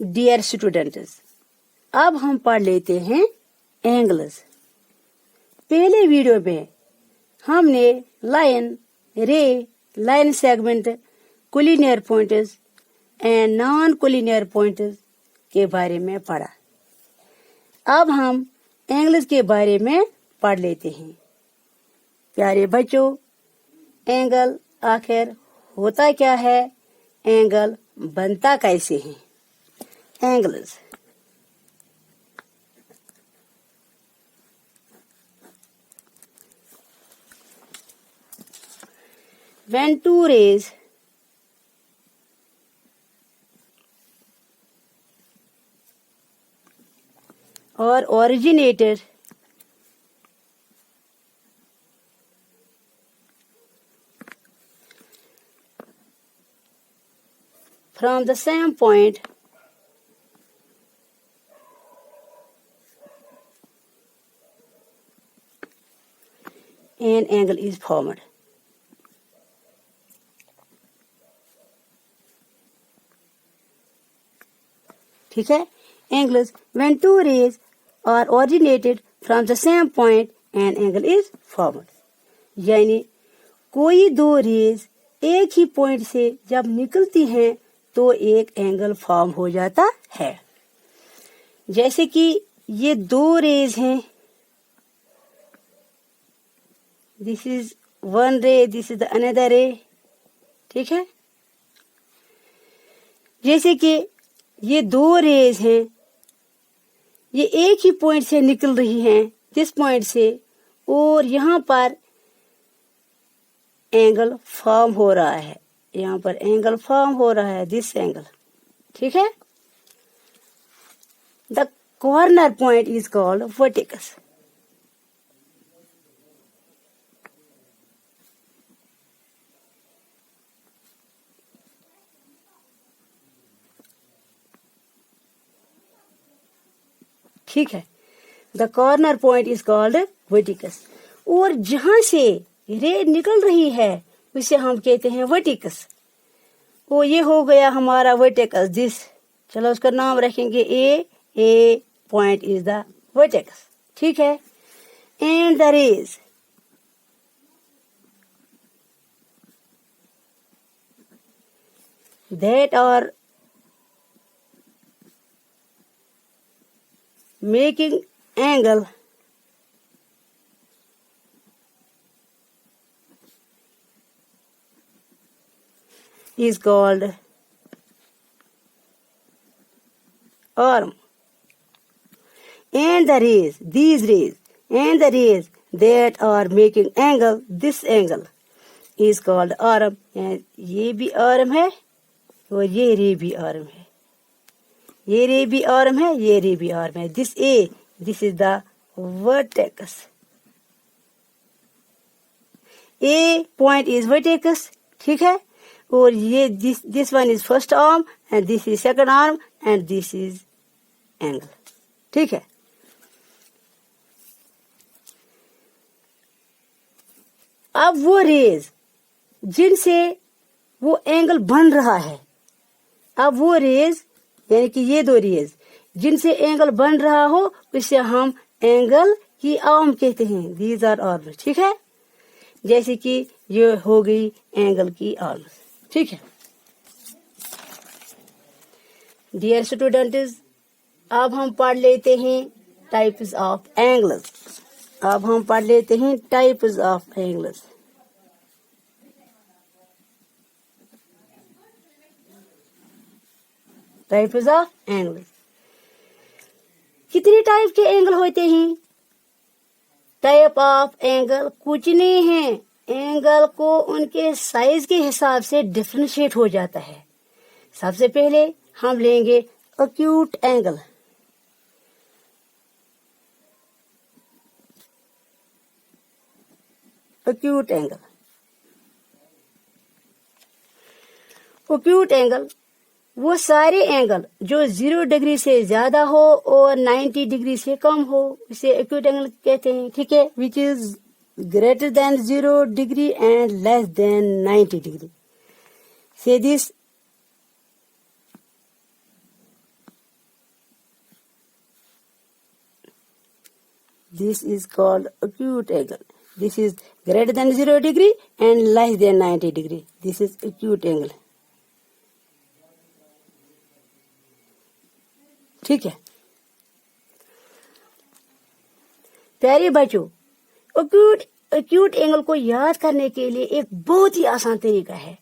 Dear students, अब हम पढ़ लेते हैं एंगल्स। पहले वीडियो में हमने लाइन, रे, line segment, collinear points and non collinear points के बारे में पढ़ा। अब हम एंगल्स के बारे में पढ़ लेते हैं। प्यारे बच्चों, एंगल आखिर होता क्या है, एंगल बनता कैसे है? Angles. When two rays are originated from the same point, an angle is formed. ठीक है, angles when two rays are originated from the same point, an angle is formed. यानी कोई दो रेज एक ही पॉइंट से जब निकलती हैं तो एक एंगल फॉर्म हो जाता है। जैसे कि ये दो रेज हैं, दिस इज वन रे, दिस इज द अनदर रे। ठीक है, जैसे कि ये दो रेज हैं, ये एक ही पॉइंट से निकल रही हैं, दिस पॉइंट से, और यहाँ पर एंगल फॉर्म हो रहा है, यहाँ पर एंगल फॉर्म हो रहा है, दिस एंगल। ठीक है, the corner point is called vertex. ठीक है, the corner point is called vertex. और जहां से रे निकल रही है उसे हम कहते हैं वर्टिकस। वो ये हो गया हमारा वर्टिकस, दिस। चलो उसका नाम रखेंगे A point is the vertex. ठीक है, and the rays that are making angle is called arm. And the rays, these rays, and the rays that are making angle, this angle is called arm. And ये भी arm है और ये रे भी arm है, ये रे भी आर्म है, ये रे भी आर्म है। This is the vertex. A point is vertex. ठीक है, और ये this one is first arm and this is second arm and this is angle. ठीक है, अब वो रेज जिनसे वो एंगल बन रहा है, अब वो रेज यानी कि ये दो रेज जिनसे एंगल बन रहा हो उसे हम एंगल की आर्म कहते हैं, दीज आर आर्म। ठीक है, जैसे कि ये हो गई एंगल की आर्म। ठीक है, डियर स्टूडेंट्स, अब हम पढ़ लेते हैं टाइप्स ऑफ एंगल्स। अब हम पढ़ लेते हैं types of angles. Types of angle. कितने टाइप के एंगल होते हैं? टाइप ऑफ एंगल कुछ नहीं है, एंगल को उनके साइज के हिसाब से डिफरेंशिएट हो जाता है। सबसे पहले हम लेंगे acute angle. Acute angle, acute angle वो सारे एंगल जो 0 डिग्री से ज्यादा हो और 90 डिग्री से कम हो, इसे एक्यूट एंगल कहते हैं। ठीक है, विच is greater then 0 degree and less than 90 degree. से this This is called acute angle. This is greater than 0 degree and less than 90 degree. This is acute angle. ठीक है प्यारे बच्चों, एक्यूट एंगल को याद करने के लिए एक बहुत ही आसान तरीका है।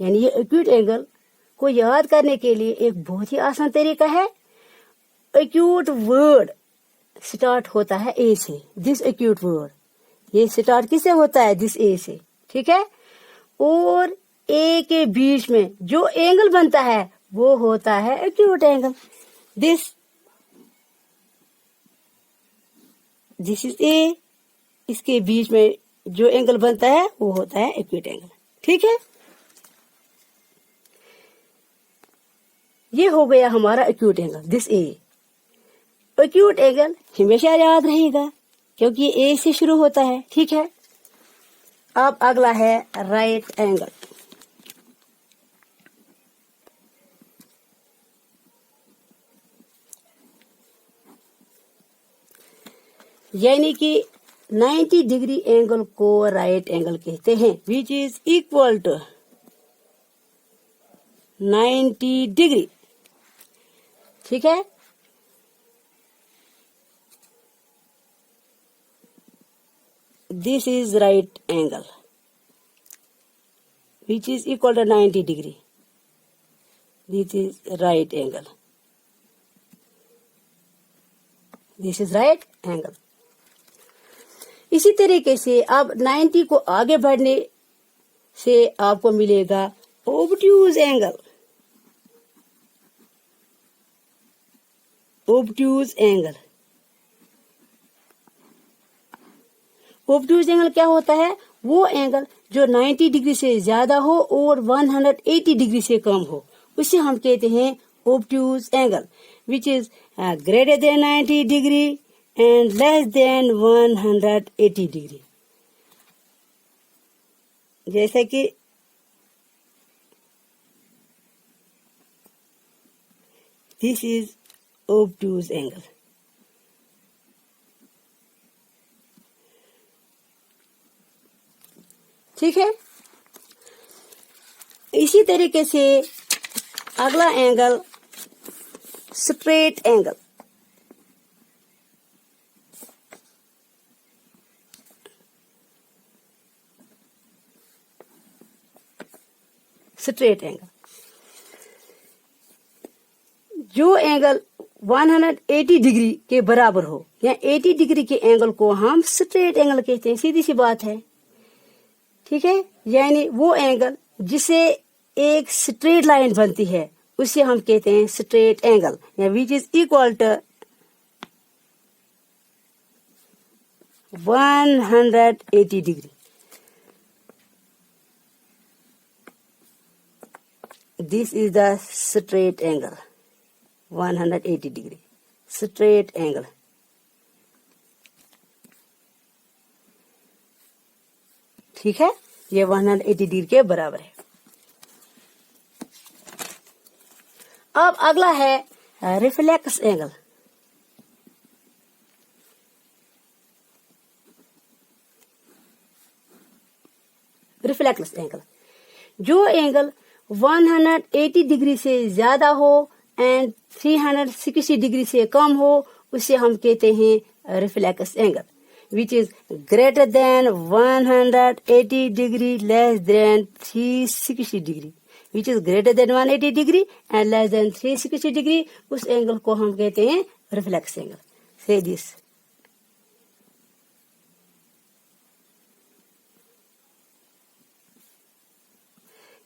यानी ये एक्यूट एंगल को याद करने के लिए एक बहुत ही आसान तरीका है। एक्यूट वर्ड स्टार्ट होता है ए से। दिस एक्यूट वर्ड, ये स्टार्ट किससे होता है? दिस ए से, ठीक है। और ए के बीच में जो एंगल बनता है वो होता है acute angle. This is a, इसके बीच में जो एंगल बनता है वो होता है एक्यूट एंगल, ठीक है। ये हो गया हमारा acute angle, this A. Acute angle हमेशा याद रहेगा क्योंकि ए से शुरू होता है, ठीक है। अब अगला है राइट एंगल। यानी कि 90 डिग्री एंगल को राइट एंगल कहते हैं, which is equal to 90 degree, ठीक है। This is right angle which is equal to 90 degree. This is right angle, this is right angle. इसी तरीके से अब 90 को आगे बढ़ने से आपको मिलेगा ओब्ट्यूज एंगल। ओब्ट्यूज एंगल, ओब्ट्यूज एंगल क्या होता है? वो एंगल जो 90 डिग्री से ज्यादा हो और 180 डिग्री से कम हो, उसे हम कहते हैं obtuse angle, which is greater than 90 degree and less than 180 degree. जैसे कि this is obtuse angle, ठीक है। इसी तरीके से अगला angle straight angle. Straight angle, जो एंगल 180 डिग्री के बराबर हो या 80 डिग्री के एंगल को हम स्ट्रेट एंगल कहते हैं। सीधी सी बात है, ठीक है। यानी वो एंगल जिसे एक स्ट्रेट लाइन बनती है उसे हम कहते हैं स्ट्रेट एंगल, या which is equal to 180 degree. This is the straight angle, 180 degree, straight angle. ठीक है, ये 180 डिग्री के बराबर है। अब अगला है रिफ्लेक्स एंगल। रिफ्लेक्स एंगल, जो एंगल 180 डिग्री से ज्यादा हो एंड 360 डिग्री से कम हो, उसे हम कहते हैं reflex angle, which is greater then 180 degree less than 360 degree, which is greater then 180 degree and less than 360 degree. उस एंगल को हम कहते हैं रिफ्लेक्स एंगल। से दिस,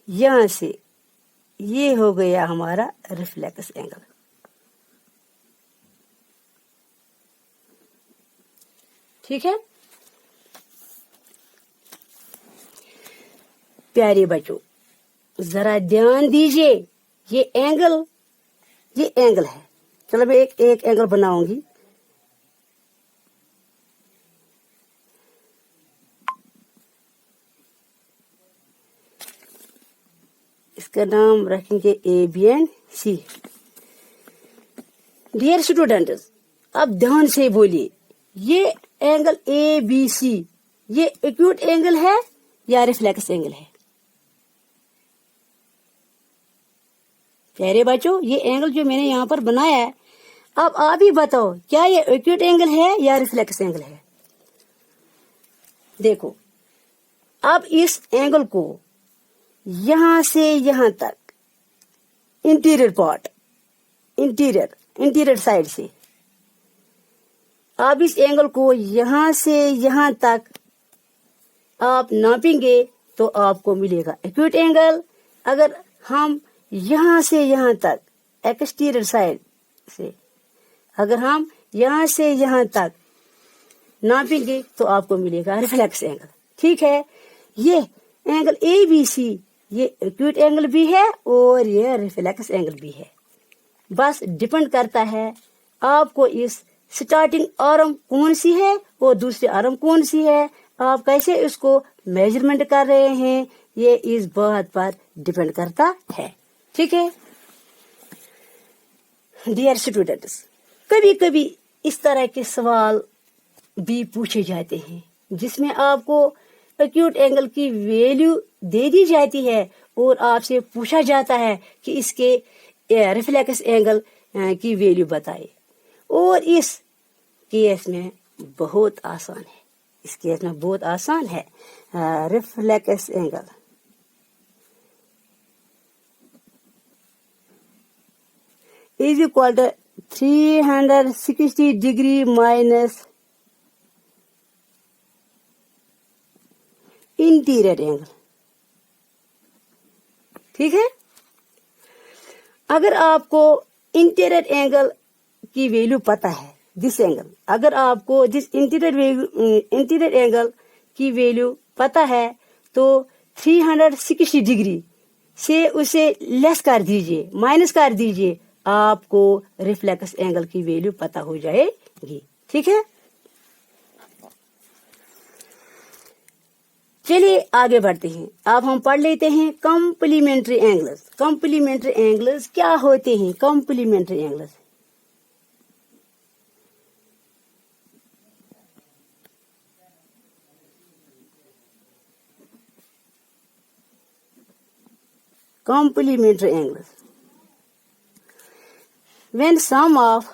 यहां से ये हो गया हमारा रिफ्लेक्स एंगल, ठीक है। प्यारे बच्चों, जरा ध्यान दीजिए, ये एंगल है। चलो मैं एक एंगल बनाऊंगी। इसका नाम रखेंगे AB and C। Dear students, अब ध्यान से बोलिए, ये एंगल ए बी सी ये एक्यूट एंगल है या रिफ्लेक्स एंगल है? प्यारे बच्चों, ये एंगल जो मैंने यहाँ पर बनाया है, अब आप ही बताओ क्या ये एक्यूट एंगल है या रिफ्लेक्स एंगल है? देखो, अब इस एंगल को यहां से यहां तक इंटीरियर पार्ट, इंटीरियर साइड से, आप इस एंगल को यहां से यहां तक आप नापेंगे तो आपको मिलेगा एक्यूट एंगल। अगर हम यहां से यहां तक एक्सटीरियर साइड से, अगर हम यहां से यहां तक नापेंगे तो आपको मिलेगा रिफ्लेक्स एंगल। ठीक है, ये एंगल ए बी सी ये एक्यूट एंगल भी है और ये रिफ्लेक्स एंगल भी है। बस डिपेंड करता है आपको इस स्टार्टिंग आर्म कौन सी है और दूसरी आर्म कौन सी है, आप कैसे इसको मेजरमेंट कर रहे हैं, ये इस बात पर डिपेंड करता है। ठीक है डियर स्टूडेंट्स, कभी कभी इस तरह के सवाल भी पूछे जाते हैं जिसमें आपको एक्यूट एंगल की वैल्यू दे दी जाती है और आपसे पूछा जाता है कि इसके रिफ्लेक्स एंगल की वैल्यू बताइए। और इस केस में बहुत आसान है, इस केस में बहुत आसान है। Reflex angle is equal to 360 degree minus interior angle. ठीक है, अगर आपको इंटीरियर एंगल की वैल्यू पता है, दिस एंगल, अगर आपको दिस इंटीरियर एंगल की वैल्यू पता है तो 360 डिग्री से उसे लेस कर दीजिए, माइनस कर दीजिए, आपको रिफ्लेक्स एंगल की वैल्यू पता हो जाएगी। ठीक है, चलिए आगे बढ़ते हैं। अब हम पढ़ लेते हैं कॉम्प्लीमेंट्री एंगल्स। कॉम्प्लीमेंट्री एंगल्स क्या होते हैं? Complementary angles complementary angles, when sum of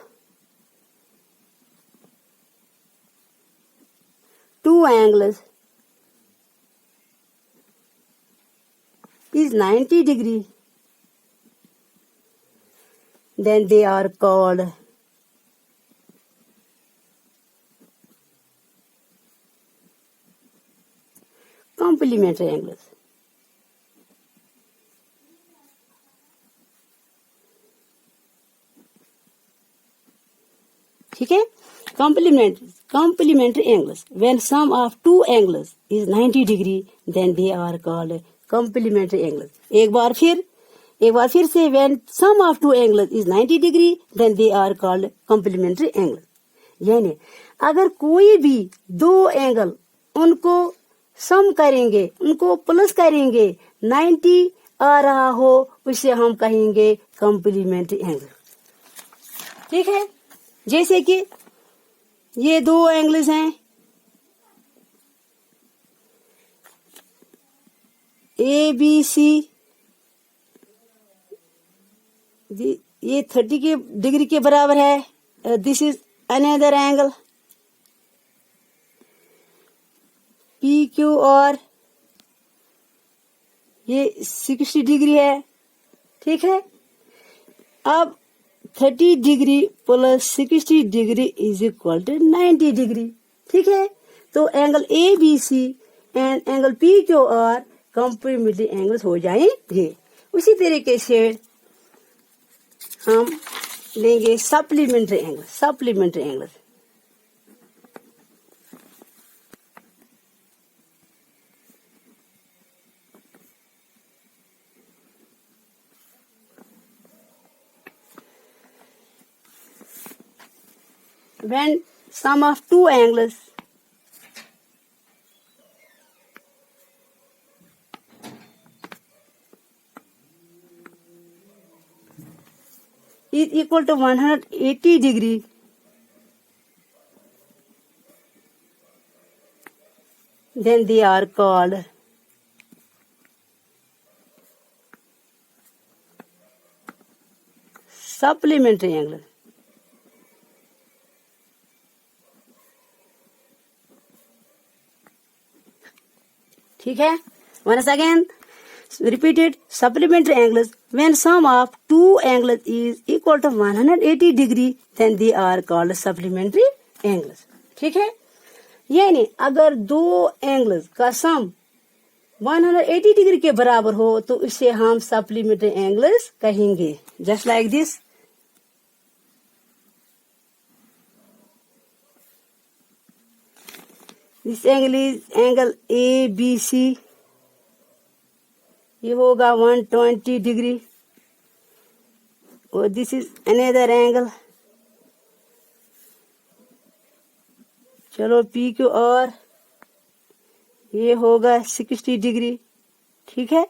two angles is 90 degree, then they are called complementary angles. ठीक है, complementary angles, when sum of two angles is 90 degree, then they are called complementary angles. एक बार फिर से when sum of two angles is 90 degree, then they are called complementary angles. यानी अगर कोई भी दो एंगल उनको सम करेंगे, उनको प्लस करेंगे, 90 आ रहा हो, उसे हम कहेंगे कॉम्प्लीमेंट्री एंगल। ठीक है, जैसे कि ये दो एंगल्स हैं, ए बी सी, ये 30 के डिग्री के बराबर है। This is another angle P Q R, ये 60 डिग्री है। ठीक है, अब 30 degree plus 60 degree is equal to 90 degree. ठीक है, तो angle A B C and angle P Q R complementary angles हो जाएंगे। उसी तरीके से हम लेंगे supplementary angle. When sum of two angles is equal to 180 degree, then they are called supplementary angles. ठीक है, once again repeated, supplementary angles, when sum of two angles is equal to 180 degree, then they are called supplementary angles. ठीक है, यानी अगर दो angles का सम 180 degree के बराबर हो तो इसे हम सप्लीमेंट्री एंगल्स कहेंगे. Just like this. This angle is angle A B C. ये होगा 120 डिग्री. और दिस इज अनदर एंगल. चलो पी क्यू आर, ये होगा 60 डिग्री. ठीक है,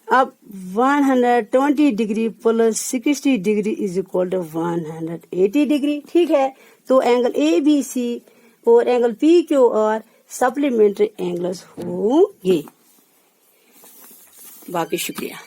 अब 120 degree plus 60 degree is equal to 180 degree. ठीक है, तो एंगल ए बी सी और angle P Q R supplementary angles होंगे. बाकी शुक्रिया.